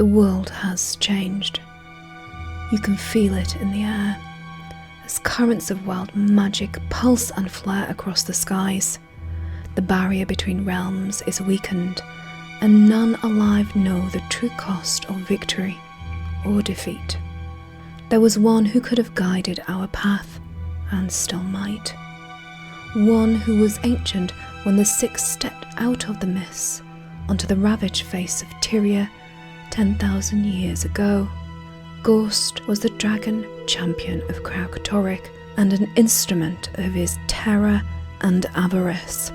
The world has changed. You can feel it in the air, as currents of wild magic pulse and flare across the skies. The barrier between realms is weakened, and none alive know the true cost of victory or defeat. There was one who could have guided our path, and still might. One who was ancient when the Six stepped out of the mists onto the ravaged face of Tyria 10,000 years ago. Ghost was the dragon champion of Rurik and an instrument of his terror and avarice.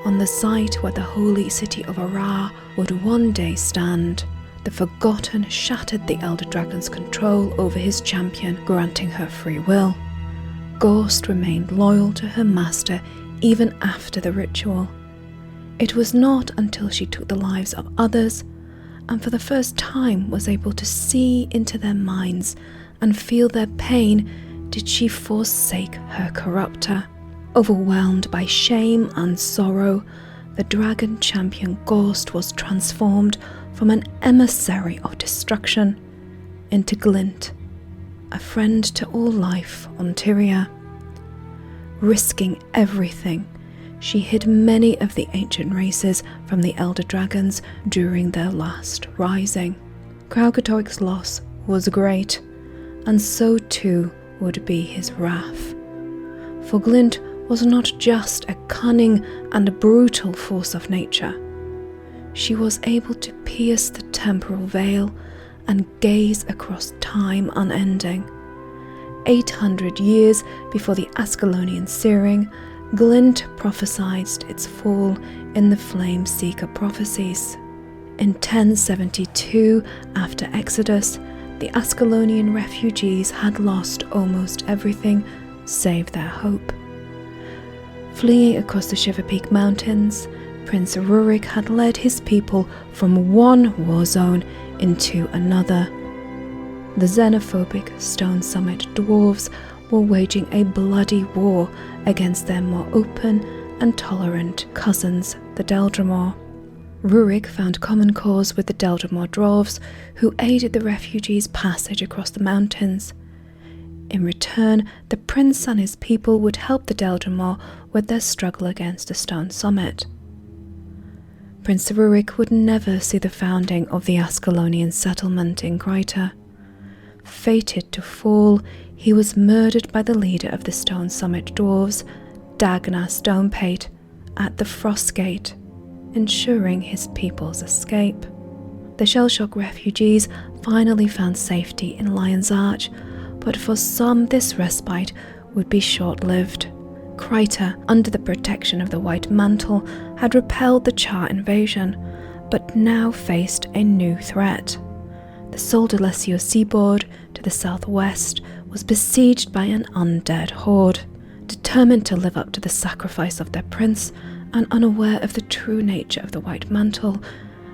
On the site where the holy city of Ara would one day stand, the Forgotten shattered the Elder Dragon's control over his champion, granting her free will. Ghost remained loyal to her master even after the ritual. It was not until she took the lives of others and for the first time was able to see into their minds and feel their pain did she forsake her corruptor. Overwhelmed by shame and sorrow, the dragon champion Ghost was transformed from an emissary of destruction into Glint, a friend to all life on Tyria. Risking everything, she hid many of the ancient races from the Elder Dragons during their last rising. Rurek's loss was great, and so too would be his wrath. For Glint was not just a cunning and brutal force of nature. She was able to pierce the temporal veil and gaze across time unending. 800 years before the Ascalonian searing, Glint prophesied its fall in the Flameseeker Prophecies. In 1072, after Exodus, the Ascalonian refugees had lost almost everything save their hope. Fleeing across the Shiver Peak Mountains, Prince Rurik had led his people from one war zone into another. The xenophobic Stone Summit dwarves were waging a bloody war against their more open and tolerant cousins, the Deldrimor. Rurik found common cause with the Deldrimor dwarves, who aided the refugees' passage across the mountains. In return, the prince and his people would help the Deldrimor with their struggle against the Stone Summit. Prince Rurik would never see the founding of the Ascalonian settlement in Krytan. Fated to fall, he was murdered by the leader of the Stone Summit dwarves, Dagnar Stonepate, at the Frost Gate, ensuring his people's escape. The Shellshock refugees finally found safety in Lion's Arch, but for some this respite would be short-lived. Krytan, under the protection of the White Mantle, had repelled the Char invasion, but now faced a new threat. The Sol de Lesio seaboard to the southwest was besieged by an undead horde, determined to live up to the sacrifice of their prince and unaware of the true nature of the White Mantle.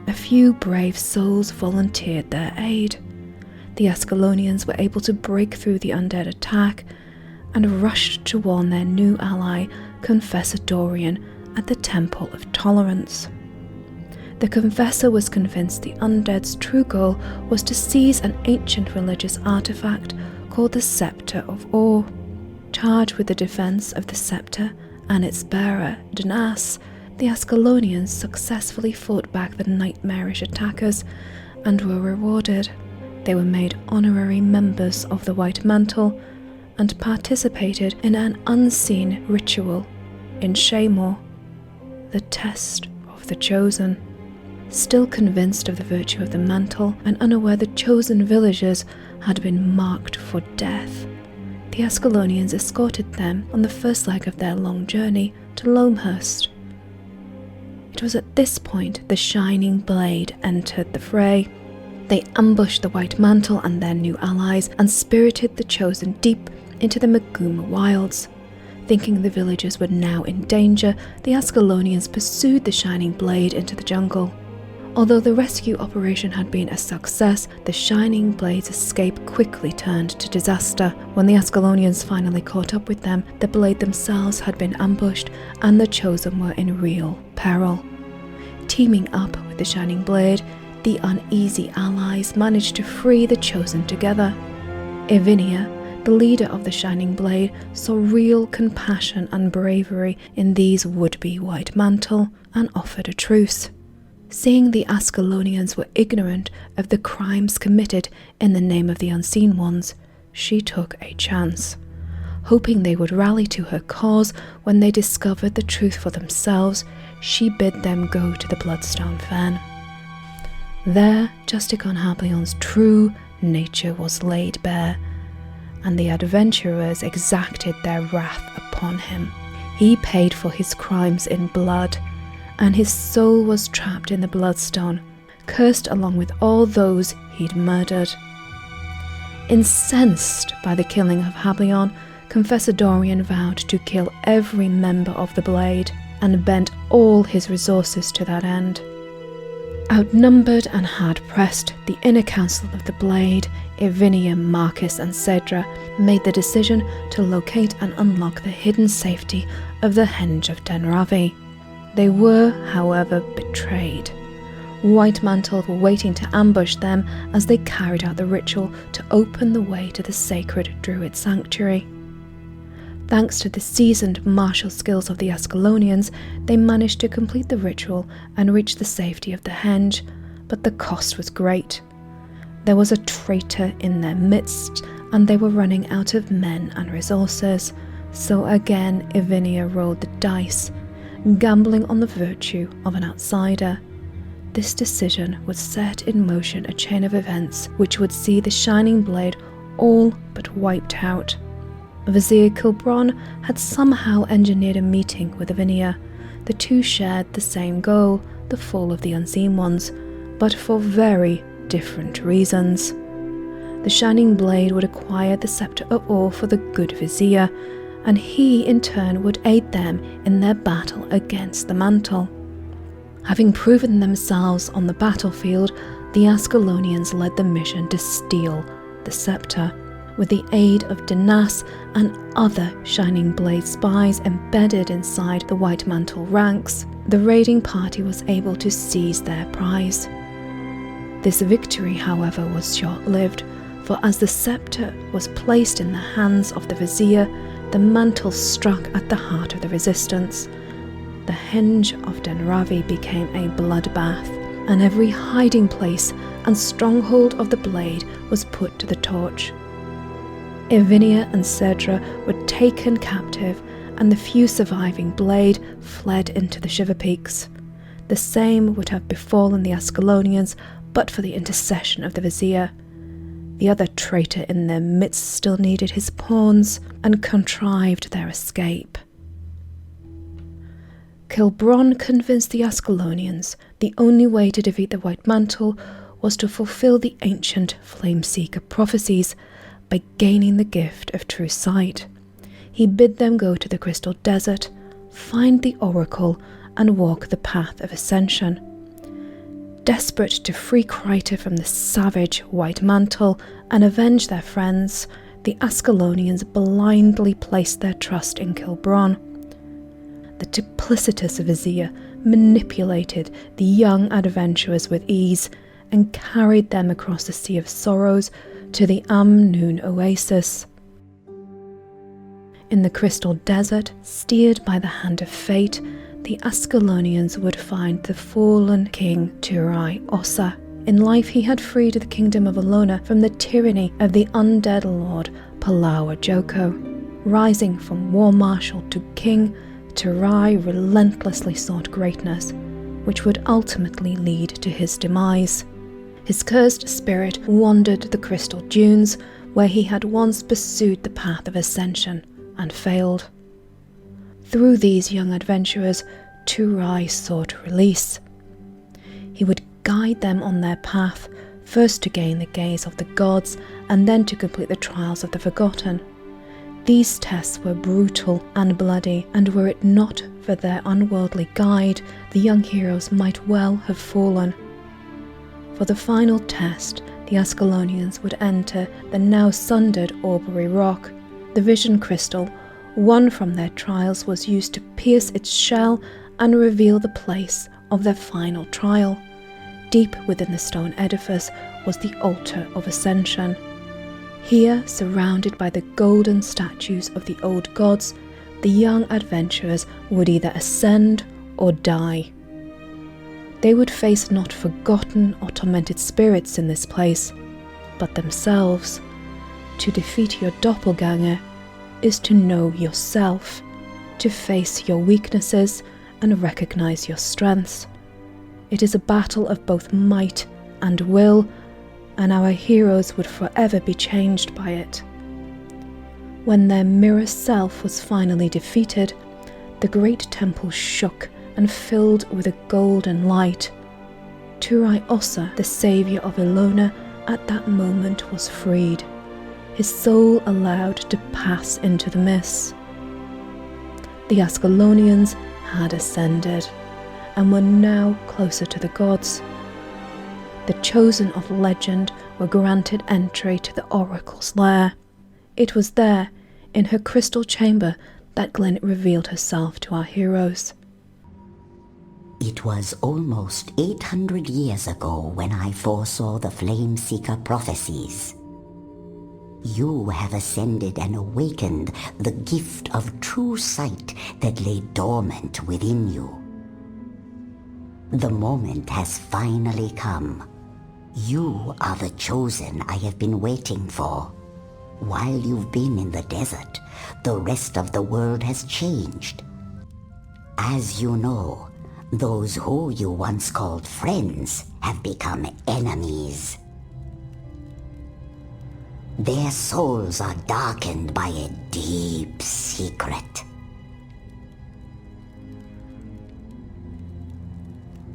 A few brave souls volunteered their aid. The Ascalonians were able to break through the undead attack and rushed to warn their new ally, Confessor Dorian, at the Temple of Tolerance. The Confessor was convinced the undead's true goal was to seize an ancient religious artifact called the Scepter of Awe. Charged with the defense of the scepter and its bearer, Danas, the Ascalonians successfully fought back the nightmarish attackers and were rewarded. They were made honorary members of the White Mantle and participated in an unseen ritual in Shaymore, the test of the chosen. Still convinced of the virtue of the mantle and unaware the chosen villagers had been marked for death, the Ascalonians escorted them on the first leg of their long journey to Loamhurst. It was at this point the Shining Blade entered the fray. They ambushed the White Mantle and their new allies and spirited the chosen deep into the Maguma wilds. Thinking the villagers were now in danger, the Ascalonians pursued the Shining Blade into the jungle. Although the rescue operation had been a success, the Shining Blade's escape quickly turned to disaster. When the Ascalonians finally caught up with them, the Blade themselves had been ambushed and the Chosen were in real peril. Teaming up with the Shining Blade, the uneasy allies managed to free the Chosen together. Ivinia, the leader of the Shining Blade, saw real compassion and bravery in these would-be White Mantle and offered a truce. Seeing the Ascalonians were ignorant of the crimes committed in the name of the Unseen Ones, she took a chance, hoping they would rally to her cause when they discovered the truth for themselves. She bid them go to the Bloodstone Fen. There, Justicon Hablion's true nature was laid bare, and the adventurers exacted their wrath upon him. He paid for his crimes in blood, and his soul was trapped in the Bloodstone, cursed along with all those he'd murdered. Incensed by the killing of Hablion, Confessor Dorian vowed to kill every member of the Blade, and bent all his resources to that end. Outnumbered and hard-pressed, the inner council of the Blade, Ivinia, Marcus and Cedra, made the decision to locate and unlock the hidden safety of the Henge of Denravi. They were, however, betrayed. White Mantle were waiting to ambush them as they carried out the ritual to open the way to the sacred Druid sanctuary. Thanks to the seasoned martial skills of the Ascalonians, they managed to complete the ritual and reach the safety of the Henge, but the cost was great. There was a traitor in their midst, and they were running out of men and resources, so again Ivinia rolled the dice, gambling on the virtue of an outsider. This decision would set in motion a chain of events which would see the Shining Blade all but wiped out. Vizier Kilburn had somehow engineered a meeting with Ivinia. The two shared the same goal, the fall of the Unseen Ones, but for very different reasons. The Shining Blade would acquire the Scepter of Awe for the good Vizier, and he in turn would aid them in their battle against the Mantle. Having proven themselves on the battlefield, the Ascalonians led the mission to steal the scepter. With the aid of Dinas and other Shining Blade spies embedded inside the White Mantle ranks, the raiding party was able to seize their prize. This victory, however, was short-lived, for as the scepter was placed in the hands of the Vizier, the Mantle struck at the heart of the resistance. The Henge of Denravi became a bloodbath, and every hiding place and stronghold of the Blade was put to the torch. Ivinia and Cedra were taken captive, and the few surviving Blade fled into the Shiver Peaks. The same would have befallen the Ascalonians but for the intercession of the Vizier. The other traitor in their midst still needed his pawns and contrived their escape. Kilburn convinced the Ascalonians the only way to defeat the White Mantle was to fulfill the ancient Flameseeker Prophecies by gaining the gift of true sight. He bid them go to the Crystal Desert, find the Oracle, and walk the path of ascension. Desperate to free Krytan from the savage White Mantle and avenge their friends, the Ascalonians blindly placed their trust in Kilburn. The duplicitous Vizier manipulated the young adventurers with ease and carried them across the Sea of Sorrows to the Amnoon Oasis. In the Crystal Desert, steered by the hand of fate, the Ascalonians would find the fallen king Turai Ossa. In life he had freed the kingdom of Alona from the tyranny of the undead lord Palawa Joko. Rising from war marshal to king, Turai relentlessly sought greatness, which would ultimately lead to his demise. His cursed spirit wandered the crystal dunes, where he had once pursued the path of ascension and failed. Through these young adventurers, Turai sought release. He would guide them on their path, first to gain the gaze of the gods, and then to complete the trials of the Forgotten. These tests were brutal and bloody, and were it not for their unworldly guide, the young heroes might well have fallen. For the final test, the Ascalonians would enter the now sundered Aubrey Rock. The Vision Crystal, won from their trials, was used to pierce its shell and reveal the place of their final trial. deep within the stone edifice was the altar of ascension. Here, surrounded by the golden statues of the old gods, the young adventurers would either ascend or die. They would face not forgotten or tormented spirits in this place, but themselves. To defeat your doppelganger is to know yourself, to face your weaknesses and recognize your strengths. It is a battle of both might and will, and our heroes would forever be changed by it. When their mirror self was finally defeated, the great temple shook and filled with a golden light. Turai Ossa, the saviour of Ilona, at that moment was freed, his soul allowed to pass into the mists. The Ascalonians had ascended, and were now closer to the gods. The chosen of legend were granted entry to the oracle's lair. It was there, in her crystal chamber, that Glint revealed herself to our heroes. It was almost 800 years ago when I foresaw the Flameseeker Prophecies. You have ascended and awakened the gift of true sight that lay dormant within you. The moment has finally come. You are the chosen I have been waiting for. While you've been in the desert, the rest of the world has changed. As you know, those who you once called friends have become enemies. Their souls are darkened by a deep secret.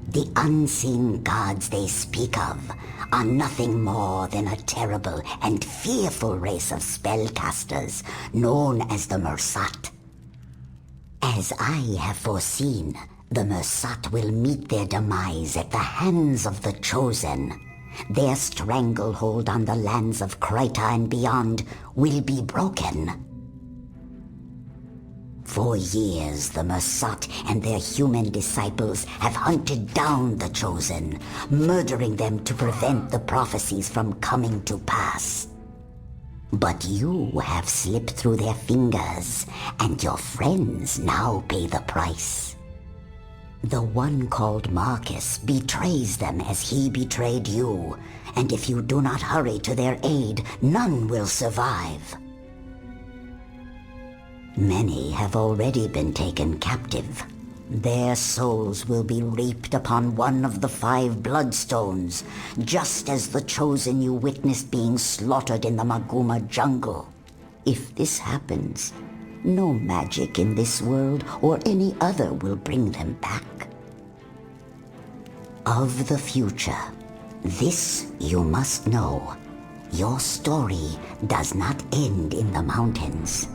The unseen gods they speak of are nothing more than a terrible and fearful race of spellcasters known as the Mursaat. As I have foreseen, the Mursaat will meet their demise at the hands of the Chosen. Their stranglehold on the lands of Krytan and beyond will be broken. For years, the Mursaat and their human disciples have hunted down the Chosen, murdering them to prevent the prophecies from coming to pass. But you have slipped through their fingers, and your friends now pay the price. The one called Marcus betrays them as he betrayed you, and if you do not hurry to their aid, none will survive. Many have already been taken captive. Their souls will be reaped upon one of the 5 bloodstones, just as the chosen you witnessed being slaughtered in the Maguma jungle. If this happens, no magic in this world or any other will bring them back. Of the future, this you must know. Your story does not end in the mountains.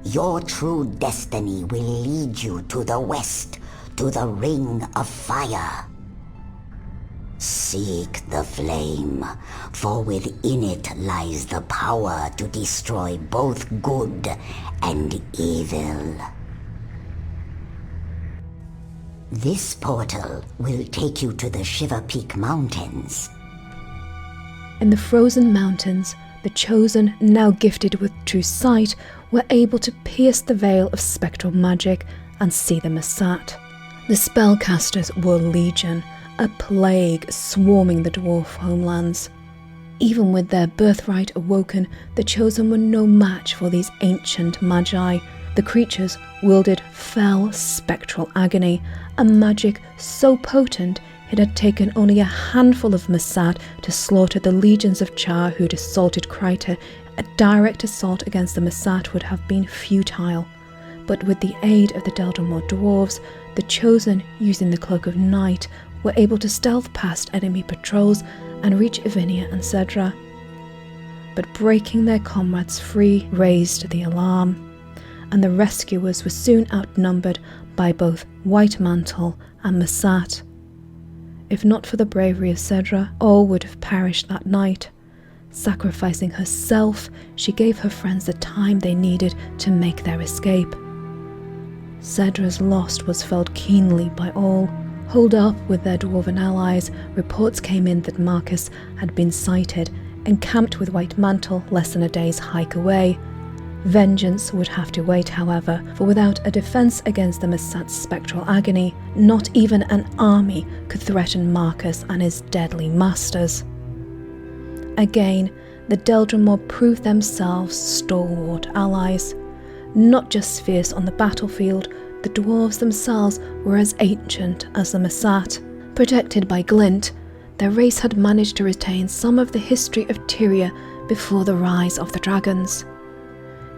Your true destiny will lead you to the west, to the Ring of Fire. Seek the flame, for within it lies the power to destroy both good and evil. This portal will take you to the Shiver Peak Mountains. In the frozen mountains, the Chosen, now gifted with true sight, were able to pierce the veil of spectral magic and see the Mursaat. The spellcasters were legion, a plague swarming the dwarf homelands. Even with their birthright awoken, the Chosen were no match for these ancient magi. The creatures wielded fell spectral agony, a magic so potent it had taken only a handful of Mursaat to slaughter the legions of Char who'd assaulted Krytan. A direct assault against the Mursaat would have been futile, but with the aid of the Deldrimor dwarves, the Chosen, using the Cloak of Night, were able to stealth past enemy patrols and reach Ivinia and Cedra. But breaking their comrades free raised the alarm, and the rescuers were soon outnumbered by both White Mantle and Mursaat. If not for the bravery of Cedra, all would have perished that night. Sacrificing herself, she gave her friends the time they needed to make their escape. Cedra's loss was felt keenly by all, Holed up with their Dwarven allies, reports came in that Marcus had been sighted, encamped with White Mantle less than a day's hike away. Vengeance would have to wait, however, for without a defence against the Mursaat's spectral agony, not even an army could threaten Marcus and his deadly masters. Again, the Deldrimor proved themselves stalwart allies. Not just fierce on the battlefield, the dwarves themselves were as ancient as the Mursaat. Protected by Glint, their race had managed to retain some of the history of Tyria before the rise of the dragons.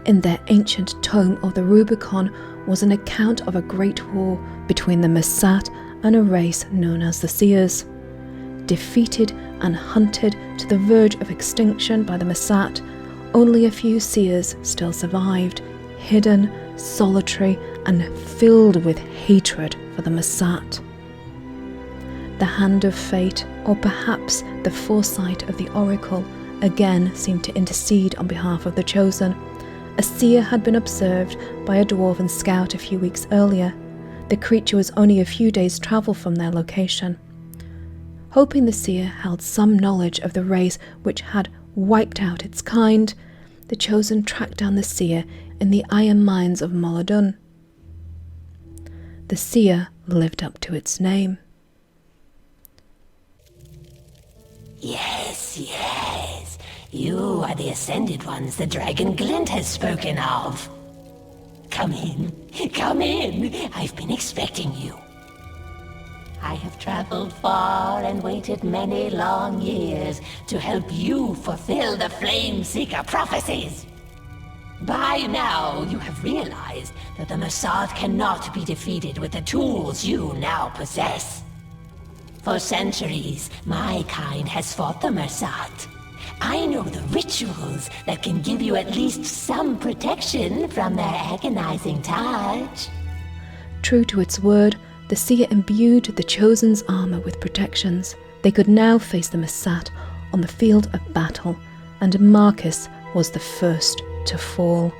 In their ancient tome of the Rubicon was an account of a great war between the Mursaat and a race known as the Seers. Defeated and hunted to the verge of extinction by the Mursaat, only a few Seers still survived, hidden, solitary, and filled with hatred for the Mursaat. The hand of fate, or perhaps the foresight of the Oracle, again seemed to intercede on behalf of the Chosen. A seer had been observed by a Dwarven scout a few weeks earlier. The creature was only a few days' travel from their location. Hoping the seer held some knowledge of the race which had wiped out its kind, the Chosen tracked down the seer in the iron mines of Molodun. The seer lived up to its name. Yes, yes. You are the Ascended ones the dragon Glint has spoken of. Come in, come in. I've been expecting you. I have traveled far and waited many long years to help you fulfill the Flameseeker Prophecies. By now, you have realized that the Mursaat cannot be defeated with the tools you now possess. For centuries, my kind has fought the Mursaat. I know the rituals that can give you at least some protection from their agonizing touch. True to its word, the seer imbued the Chosen's armor with protections. They could now face the Mursaat on the field of battle, and Marcus was the first to fall.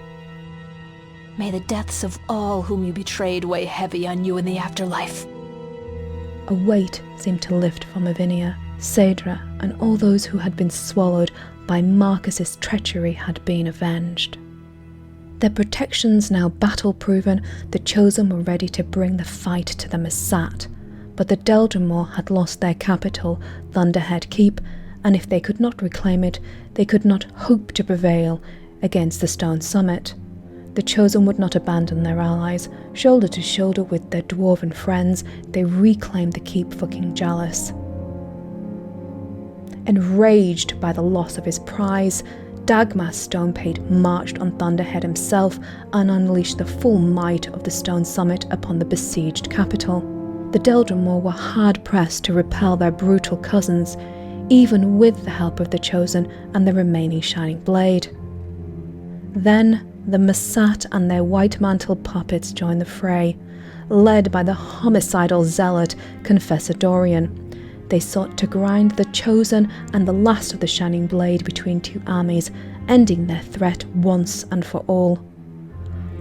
May the deaths of all whom you betrayed weigh heavy on you in the afterlife. A weight seemed to lift from Avinia. Saedra and all those who had been swallowed by Marcus's treachery had been avenged. Their protections now battle-proven, the Chosen were ready to bring the fight to the Mursaat, but the Deldrimor had lost their capital, Thunderhead Keep, and if they could not reclaim it, they could not hope to prevail against the Stone Summit. The Chosen would not abandon their allies. Shoulder to shoulder with their Dwarven friends, they reclaimed the keep for King Jalis. Enraged by the loss of his prize, Dagmar Stonepate marched on Thunderhead himself and unleashed the full might of the Stone Summit upon the besieged capital. The Deldrimor were hard-pressed to repel their brutal cousins, even with the help of the Chosen and the remaining Shining Blade. Then the Mursaat and their White Mantle puppets joined the fray. Led by the homicidal zealot Confessor Dorian, they sought to grind the Chosen and the last of the Shining Blade between two armies, ending their threat once and for all.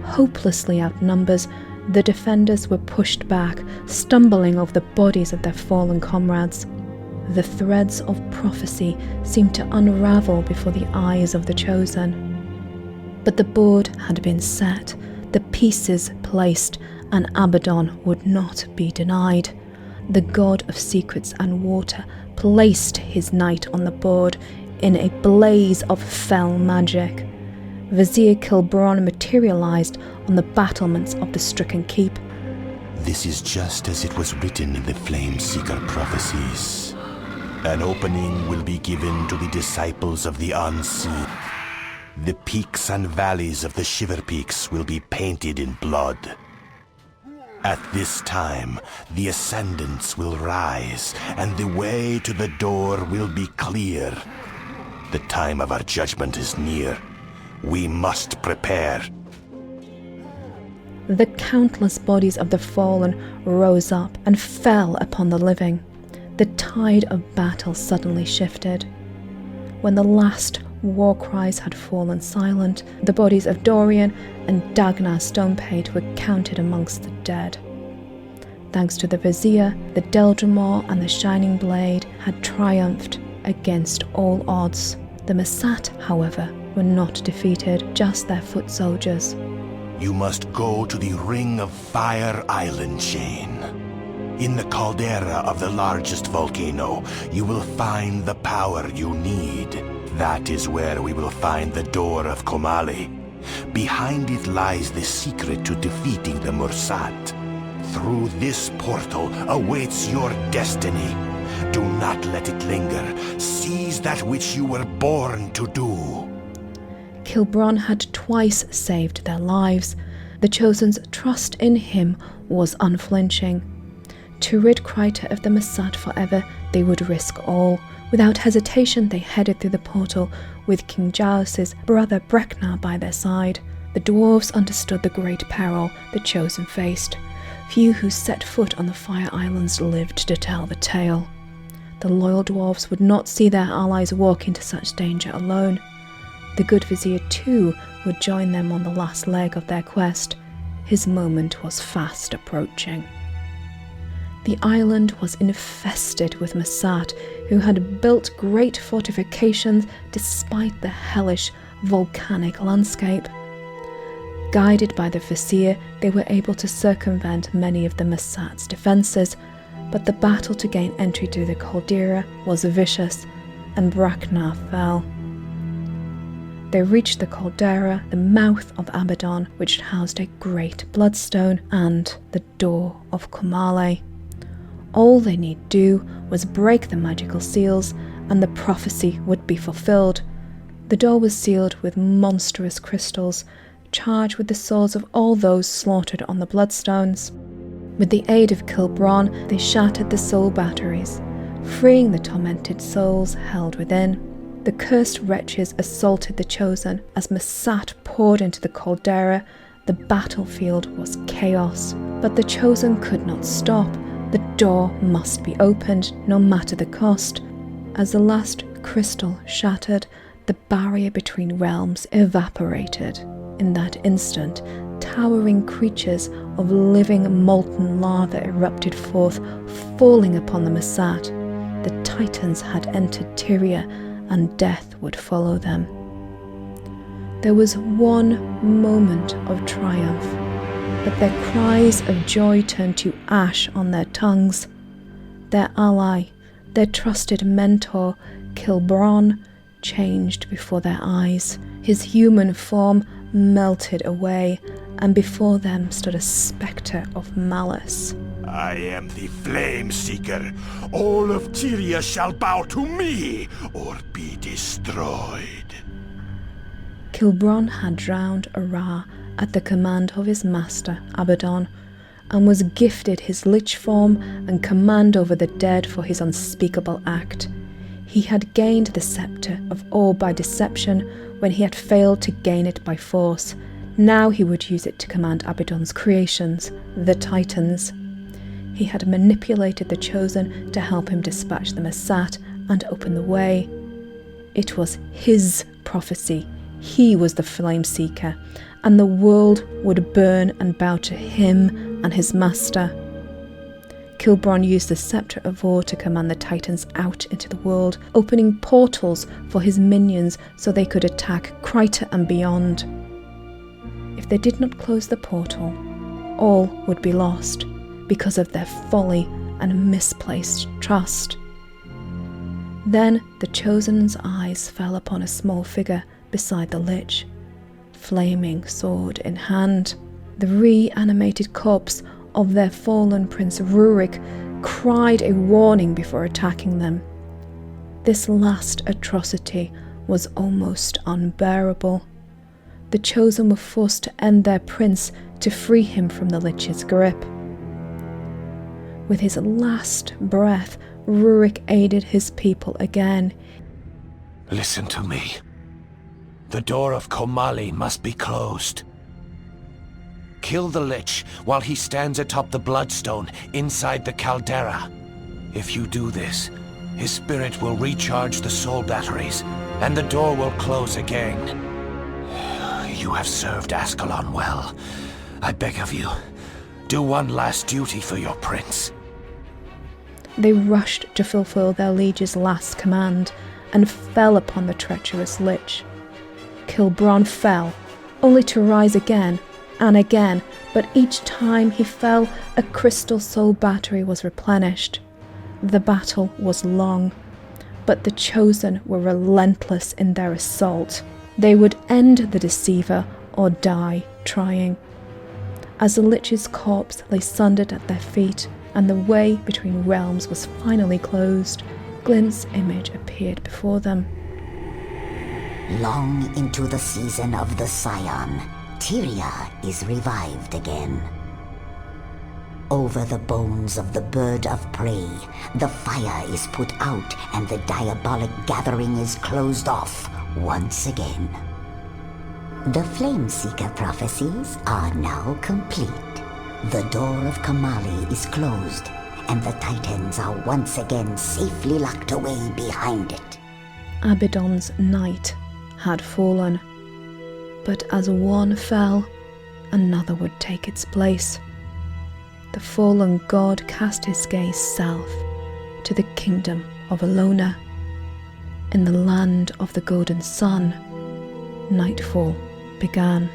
Hopelessly outnumbered, the defenders were pushed back, stumbling over the bodies of their fallen comrades. The threads of prophecy seemed to unravel before the eyes of the Chosen. But the board had been set, the pieces placed, and Abaddon would not be denied. The god of secrets and water placed his knight on the board in a blaze of fell magic. Vizier Kilburn materialized on the battlements of the stricken keep. This is just as it was written in the Flameseeker Prophecies. An opening will be given to the disciples of the unseen. The peaks and valleys of the Shiver Peaks will be painted in blood. At this time, the ascendants will rise, and the way to the door will be clear. The time of our judgment is near. We must prepare. The countless bodies of the fallen rose up and fell upon the living. The tide of battle suddenly shifted. When the last war cries had fallen silent, the bodies of Dorian and Dagnar Stonepate were counted amongst the dead. Thanks to the Vizier, the Deldrimor and the Shining Blade had triumphed against all odds. The Mursaat, however, were not defeated, just their foot soldiers. You must go to the Ring of Fire Island chain. In the caldera of the largest volcano, you will find the power you need. That is where we will find the Door of Komali. Behind it lies the secret to defeating the Mursaat. Through this portal awaits your destiny. Do not let it linger. Seize that which you were born to do. Kilburn had twice saved their lives. The Chosen's trust in him was unflinching. To rid Krytan of the Mursaat forever, they would risk all. Without hesitation, they headed through the portal, with King Jaus's brother Breknar by their side. The dwarves understood the great peril the Chosen faced. Few who set foot on the Fire Islands lived to tell the tale. The loyal dwarves would not see their allies walk into such danger alone. The good Vizier too would join them on the last leg of their quest. His moment was fast approaching. The island was infested with Mursaat, who had built great fortifications despite the hellish volcanic landscape. Guided by the Vizier, they were able to circumvent many of the Mursaat's defences, but the battle to gain entry to the caldera was vicious, and Breknar fell. They reached the caldera, the mouth of Abaddon, which housed a great bloodstone, and the Door of Komali. All they need do was break the magical seals, and the prophecy would be fulfilled. The door was sealed with monstrous crystals, charged with the souls of all those slaughtered on the bloodstones. With the aid of Kilburn, they shattered the soul batteries, freeing the tormented souls held within. The cursed wretches assaulted the Chosen. As Mursaat poured into the caldera, the battlefield was chaos. But the Chosen could not stop. The door must be opened, no matter the cost. As the last crystal shattered, the barrier between realms evaporated. In that instant, towering creatures of living molten lava erupted forth, falling upon the Mursaat. The Titans had entered Tyria, and death would follow them. There was one moment of triumph, but their cries of joy turned to ash on their tongues. Their ally, their trusted mentor, Kilburn, changed before their eyes. His human form melted away, and before them stood a spectre of malice. I am the Flameseeker. All of Tyria shall bow to me, or be destroyed. Kilburn had drowned Ara at the command of his master, Abaddon, and was gifted his lich form and command over the dead for his unspeakable act. He had gained the scepter of awe by deception when he had failed to gain it by force. Now he would use it to command Abaddon's creations, the Titans. He had manipulated the Chosen to help him dispatch the Mursaat and open the way. It was his prophecy. He was the Flameseeker, and the world would burn and bow to him and his master. Kilburn used the Scepter of Awe to command the Titans out into the world, opening portals for his minions so they could attack Krytan and beyond. If they did not close the portal, all would be lost because of their folly and misplaced trust. Then the Chosen's eyes fell upon a small figure beside the Lich, flaming sword in hand. The reanimated corpse of their fallen Prince Rurik cried a warning before attacking them. This last atrocity was almost unbearable. The Chosen were forced to end their prince to free him from the Lich's grip. With his last breath, Rurik aided his people again. Listen to me. The Door of Komali must be closed. Kill the Lich while he stands atop the Bloodstone inside the caldera. If you do this, his spirit will recharge the soul batteries, and the door will close again. You have served Ascalon well. I beg of you, Do one last duty for your prince. They rushed to fulfill their liege's last command and fell upon the treacherous lich. Kilburn fell, only to rise again and again, but each time he fell, a crystal soul battery was replenished. The battle was long, but the Chosen were relentless in their assault. They would end the deceiver or die trying. As the lich's corpse lay sundered at their feet and the way between realms was finally closed, Glint's image appeared before them. Long into the season of the Scion, Tyria is revived again. Over the bones of the bird of prey, the fire is put out and the diabolic gathering is closed off once again. The Flameseeker Prophecies are now complete. The door of Kamali is closed, and the Titans are once again safely locked away behind it. Abaddon's night had fallen, but as one fell, another would take its place. The fallen god cast his gaze south to the kingdom of Alona. In the land of the golden sun, nightfall began.